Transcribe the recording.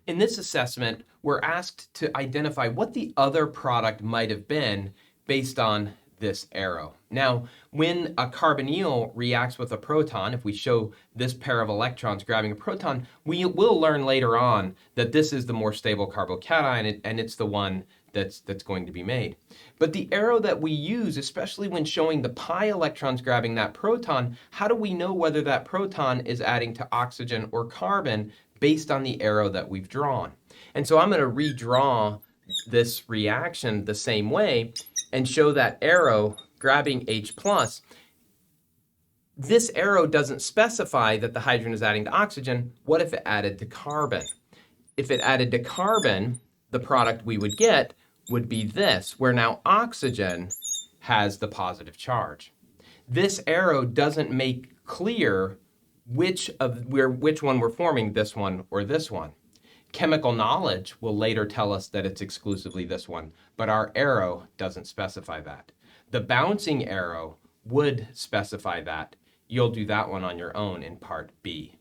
In this assessment, we're asked to identify what the other product might have been based on this arrow. Now, when a carbonyl reacts with a proton, if we show this pair of electrons grabbing a proton, we will learn later on that this is the more stable carbocation, and it's the one that's going to be made. But the arrow that we use, especially when showing the pi electrons grabbing that proton, how do we know whether that proton is adding to oxygen or carbon based on the arrow that we've drawn? And so I'm going to redraw this reaction the same way and show that arrow grabbing H+. This arrow doesn't specify that the hydrogen is adding to oxygen. What if it added to carbon? If it added to carbon, the product we would get would be this, where now oxygen has the positive charge. This arrow doesn't make clear which one we're forming, this one or this one. Chemical knowledge will later tell us that it's exclusively this one, but our arrow doesn't specify that. The bouncing arrow would specify that. You'll do that one on your own in part B.